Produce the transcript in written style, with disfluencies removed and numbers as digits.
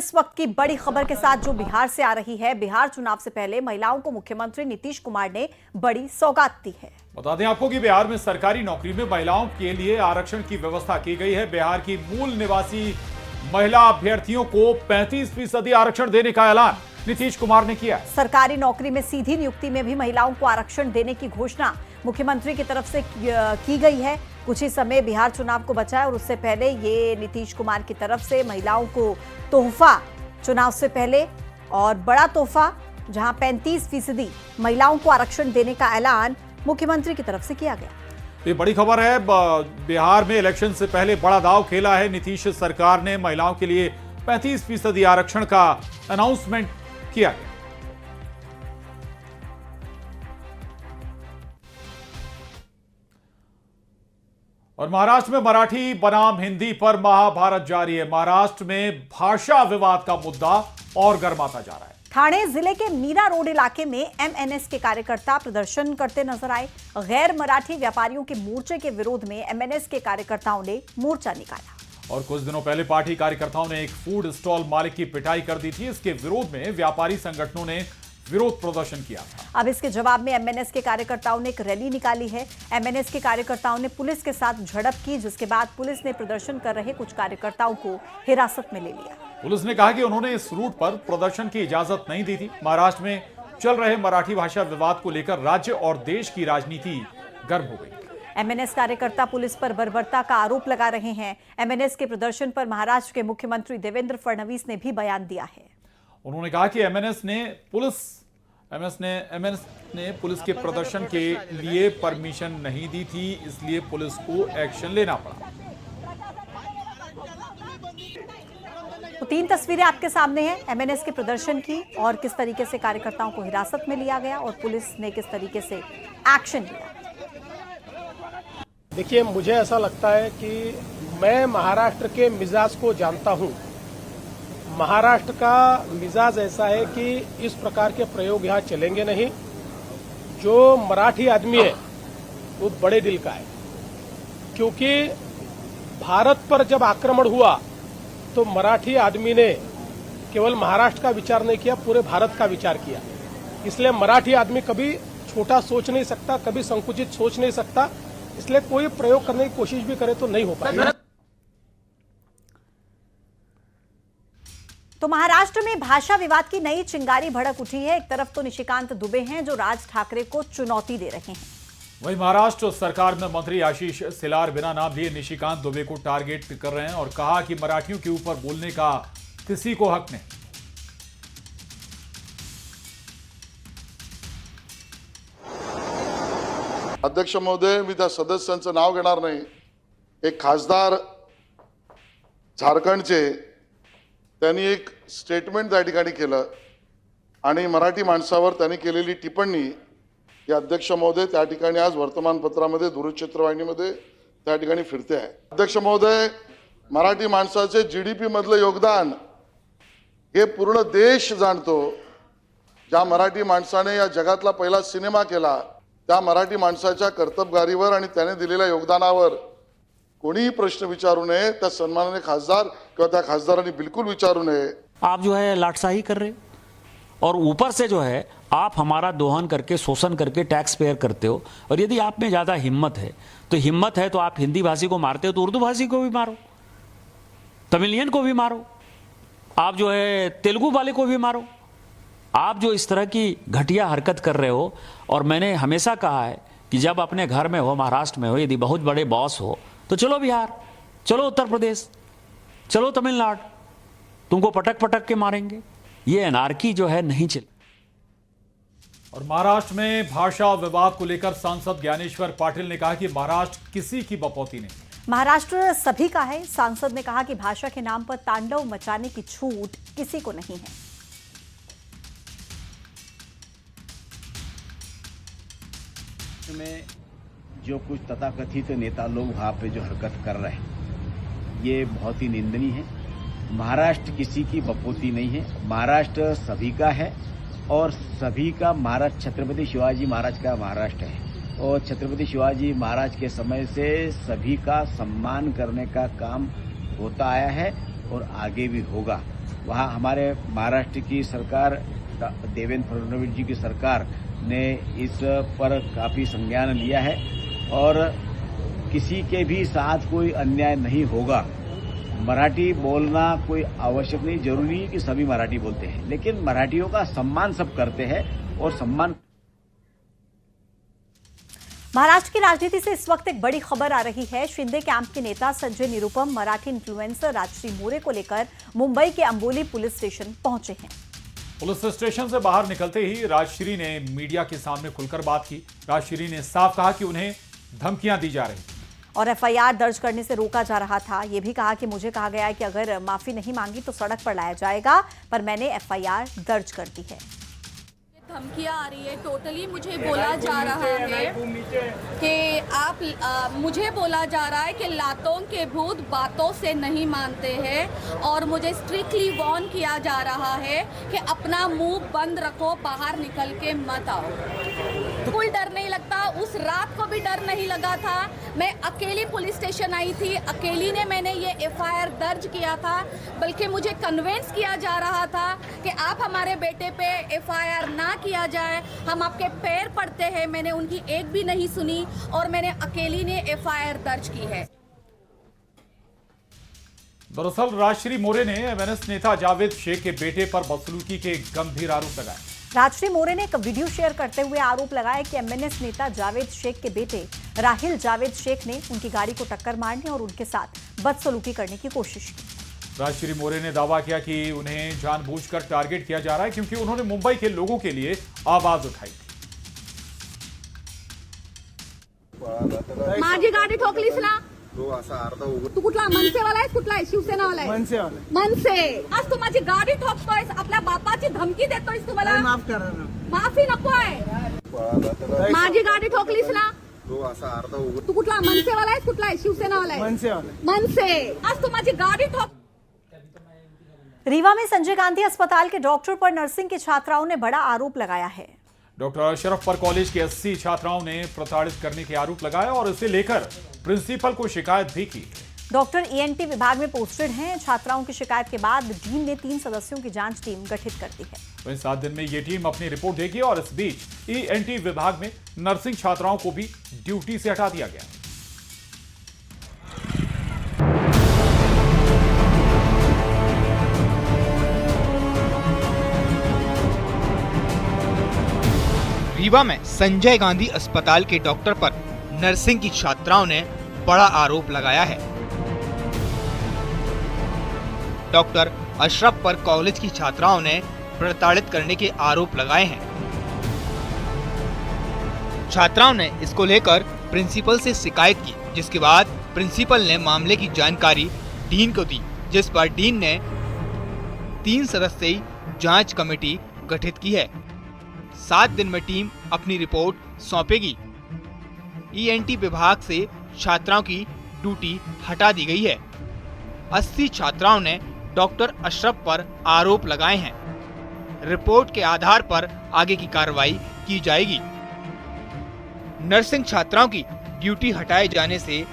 इस वक्त की बड़ी खबर के साथ जो बिहार से आ रही है। बिहार चुनाव से पहले महिलाओं को मुख्यमंत्री नीतीश कुमार ने बड़ी सौगात दी है। बता दें आपको कि बिहार में सरकारी नौकरी में महिलाओं के लिए आरक्षण की व्यवस्था की गई है। बिहार की मूल निवासी महिला अभ्यर्थियों को 35% आरक्षण देने का ऐलान नीतीश कुमार ने किया। सरकारी नौकरी में सीधी नियुक्ति में भी महिलाओं को आरक्षण देने की घोषणा मुख्यमंत्री की तरफ से की गई है। कुछ ही समय बिहार चुनाव को बचा है और उससे पहले ये नीतीश कुमार की तरफ से महिलाओं को तोहफा, चुनाव से पहले और बड़ा तोहफा, जहां 35% महिलाओं को आरक्षण देने का ऐलान मुख्यमंत्री की तरफ से किया गया। ये बड़ी खबर है। बिहार में इलेक्शन से पहले बड़ा दांव खेला है नीतीश सरकार ने। महिलाओं के लिए 35% आरक्षण का अनाउंसमेंट किया गया। और महाराष्ट्र में मराठी बनाम हिंदी पर महाभारत जारी है। महाराष्ट्र में भाषा विवाद का मुद्दा और गर्माता जा रहा है। ठाणे जिले के मीरा रोड इलाके में एमएनएस के कार्यकर्ता प्रदर्शन करते नजर आए। गैर मराठी व्यापारियों के मोर्चे के विरोध में एमएनएस के कार्यकर्ताओं ने मोर्चा निकाला। और कुछ दिनों पहले पार्टी कार्यकर्ताओं ने एक फूड स्टॉल मालिक की पिटाई कर दी थी। इसके विरोध में व्यापारी संगठनों ने विरोध प्रदर्शन किया था। अब इसके जवाब में एमएनएस के कार्यकर्ताओं ने एक रैली निकाली है। एमएनएस के कार्यकर्ताओं ने पुलिस के साथ झड़प की, जिसके बाद पुलिस ने प्रदर्शन कर रहे कुछ कार्यकर्ताओं को हिरासत में ले लिया। पुलिस ने कहा कि उन्होंने इस रूट पर प्रदर्शन की इजाजत नहीं दी थी। महाराष्ट्र में चल रहे मराठी भाषा विवाद को लेकर राज्य और देश की राजनीति गर्म हो गई। एमएनएस कार्यकर्ता पुलिस पर बर्बरता का आरोप लगा रहे हैं। एमएनएस के प्रदर्शन पर महाराष्ट्र के मुख्यमंत्री देवेंद्र फडणवीस ने भी बयान दिया है। उन्होंने कहा कि एमएनएस ने पुलिस के प्रदर्शन के लिए परमिशन नहीं दी थी, इसलिए पुलिस को एक्शन लेना पड़ा। तो 3 तस्वीरें आपके सामने हैं एमएनएस के प्रदर्शन की और किस तरीके से कार्यकर्ताओं को हिरासत में लिया गया और पुलिस ने किस तरीके से एक्शन लिया। देखिए, मुझे ऐसा लगता है कि मैं महाराष्ट्र के मिजाज को जानता हूं। महाराष्ट्र का मिजाज ऐसा है कि इस प्रकार के प्रयोग यहां चलेंगे नहीं। जो मराठी आदमी है वो बड़े दिल का है, क्योंकि भारत पर जब आक्रमण हुआ तो मराठी आदमी ने केवल महाराष्ट्र का विचार नहीं किया, पूरे भारत का विचार किया। इसलिए मराठी आदमी कभी छोटा सोच नहीं सकता, कभी संकुचित सोच नहीं सकता। इसलिए कोई प्रयोग करने की कोशिश भी करे तो नहीं हो पाएगा। तो महाराष्ट्र में भाषा विवाद की नई चिंगारी भड़क उठी है। एक तरफ तो निशिकांत दुबे हैं जो राज ठाकरे को चुनौती दे रहे हैं। वहीं महाराष्ट्र सरकार में मंत्री आशीष सिलार बिना नाम लिए निशिकांत दुबे को टारगेट कर रहे हैं और कहा कि मराठियों के ऊपर बोलने का किसी को हक नहीं। अध्यक्ष महोदय, मी त्या सदस्यांचं नाव घेणार नाही। एक खासदार झारखंडचे, त्यांनी एक स्टेटमेंट त्या ठिकाणी केलं आणि मराठी माणसावर त्यांनी केलेली टिप्पणी या अध्यक्ष महोदय त्या ठिकाणी आज वर्तमानपत्रामध्ये, दूरचित्रवाहिनीमध्ये त्या ठिकाणी फिरते आहे। अध्यक्ष महोदय, मराठी माणसाचे जीडीपी मधलं योगदान हे पूर्ण देश जाणतो। ज्या मराठी माणसाने या जगातला पहिला सिनेमा केला, त्या मराठी माणसाच्या कर्तबगारीवर आणि त्याने दिलेल्या योगदानावर कोणीही प्रश्न विचारू नये। त्या सन्माननीय खासदार किंवा त्या खासदारांनी बिल्कुल विचारू नये। आप जो है लाटसाही कर रहे और ऊपर से जो है आप हमारा दोहन करके, शोषण करके टैक्स पेयर करते हो। और यदि आप में ज़्यादा हिम्मत है तो आप हिंदी भाषी को मारते हो तो उर्दू भाषी को भी मारो, तमिलियन को भी मारो, आप जो है तेलुगु वाले को भी मारो। आप जो इस तरह की घटिया हरकत कर रहे हो, और मैंने हमेशा कहा है कि जब अपने घर में हो, महाराष्ट्र में हो, यदि बहुत बड़े बॉस हो तो चलो बिहार, चलो उत्तर प्रदेश, चलो तमिलनाडु, तुमको पटक पटक के मारेंगे। ये अनार्की जो है नहीं चले। और महाराष्ट्र में भाषा विवाद को लेकर सांसद ज्ञानेश्वर पाटिल ने कहा कि महाराष्ट्र किसी की बपौती नहीं। महाराष्ट्र सभी का है। सांसद ने कहा कि भाषा के नाम पर तांडव मचाने की छूट किसी को नहीं है। में जो कुछ तथाकथित नेता लोग वहां पे जो हरकत कर रहे हैं, ये बहुत ही निंदनीय है। महाराष्ट्र किसी की बपोती नहीं है। महाराष्ट्र सभी का है और सभी का महाराष्ट्र छत्रपति शिवाजी महाराज का महाराष्ट्र है और छत्रपति शिवाजी महाराज के समय से सभी का सम्मान करने का काम होता आया है और आगे भी होगा। वहाँ हमारे महाराष्ट्र की सरकार, देवेंद्र फडणवीस जी की सरकार ने इस पर काफी संज्ञान लिया है और किसी के भी साथ कोई अन्याय नहीं होगा। मराठी बोलना कोई आवश्यक नहीं, जरूरी नहीं कि सभी मराठी बोलते हैं, लेकिन मराठियों का सम्मान सब करते हैं और सम्मान। महाराष्ट्र की राजनीति से इस वक्त एक बड़ी खबर आ रही है। शिंदे कैंप के नेता संजय निरुपम मराठी इन्फ्लुएंसर राजश्री मोरे को लेकर मुंबई के अंबोली पुलिस स्टेशन पहुंचे हैं। पुलिस स्टेशन से बाहर निकलते ही राजश्री ने मीडिया के सामने खुलकर बात की। राजश्री ने साफ कहा कि उन्हें धमकियां दी जा रही और एफआईआर दर्ज करने से रोका जा रहा था। ये भी कहा कि मुझे कहा गया है कि अगर माफी नहीं मांगी तो सड़क पर लाया जाएगा, पर मैंने एफआईआर दर्ज कर दी है। धमकियां आ रही है, टोटली मुझे बोला जा रहा है कि मुझे बोला जा रहा है कि लातों के भूत बातों से नहीं मानते हैं और मुझे स्ट्रिक्टली वार्न किया जा रहा है कि अपना मुंह बंद रखो, बाहर निकल के मत आओ। कोई डर नहीं लगता, उस रात को भी डर नहीं लगा था। मैं अकेली पुलिस स्टेशन आई थी, अकेली ने मैंने ये एफआईआर दर्ज किया था, बल्कि मुझे कन्विंस किया जा रहा था कि आप हमारे बेटे पे एफआईआर ना किया जाए, हम आपके पैर पड़ते हैं। मैंने उनकी एक भी नहीं सुनी और मैंने अकेली ने एफआईआर दर्ज की है। दरअसल राजश्री मोरे ने एमएनएस नेता जावेद शेख के बेटे पर बदसलूकी के गंभीर आरोप लगाए। राजश्री मोरे ने एक वीडियो शेयर करते हुए आरोप लगाया कि एमएनएस नेता जावेद शेख के बेटे राहिल जावेद शेख ने उनकी गाड़ी को टक्कर मारने और उनके साथ बदसलूकी करने की कोशिश की। राजश्री मोरे ने दावा किया कि उन्हें जानबूझकर टारगेट किया जा रहा है क्योंकि उन्होंने मुंबई के लोगों के लिए आवाज उठाई थी। माझी गाडी ठोकलीस ना, तू कुठला मनसेवाला आहेस, कुठला आहे शिवसेनावाला आहे? मनसे। आज तू माझी गाडी ठोकतोयस, आपल्या बापाची धमकी देतोयस, तुम्हाला माफ करा ना, माफी नकोय। माझी गाडी ठोकलीस ना, तू कुठला मनसेवाला आहेस, कुठला आहे शिवसेनावाला आहे? मनसे। आज तू माझी गाडी ठोक। रीवा में संजय गांधी अस्पताल के डॉक्टर पर नर्सिंग की छात्राओं ने बड़ा आरोप लगाया है। डॉक्टर अशरफ पर कॉलेज की 80 छात्राओं ने प्रताड़ित करने के आरोप लगाया और इसे लेकर प्रिंसिपल को शिकायत भी की। डॉक्टर ईएनटी विभाग में पोस्टेड हैं। छात्राओं की शिकायत के बाद डीन ने 3 सदस्यों की जांच टीम गठित कर दी है। वहीं 7 दिन में ये टीम अपनी रिपोर्ट देगी और इस बीच ईएनटी विभाग में नर्सिंग छात्राओं को भी ड्यूटी से हटा दिया गया। रीवा में संजय गांधी अस्पताल के डॉक्टर पर नर्सिंग की छात्राओं ने बड़ा आरोप लगाया है। डॉक्टर अशरफ पर कॉलेज की छात्राओं ने प्रताड़ित करने के आरोप लगाए हैं। छात्राओं ने इसको लेकर प्रिंसिपल से शिकायत की, जिसके बाद प्रिंसिपल ने मामले की जानकारी डीन को दी, जिस पर डीन ने 3 सदस्यीय जांच कमेटी गठित की है। 7 दिन में टीम अपनी रिपोर्ट सौंपेगी। ईएनटी विभाग से छात्राओं की ड्यूटी हटा दी गई है। 80 छात्राओं ने डॉक्टर अशरफ पर आरोप लगाए हैं। रिपोर्ट के आधार पर आगे की कार्रवाई की जाएगी। नर्सिंग छात्राओं की ड्यूटी हटाए जाने से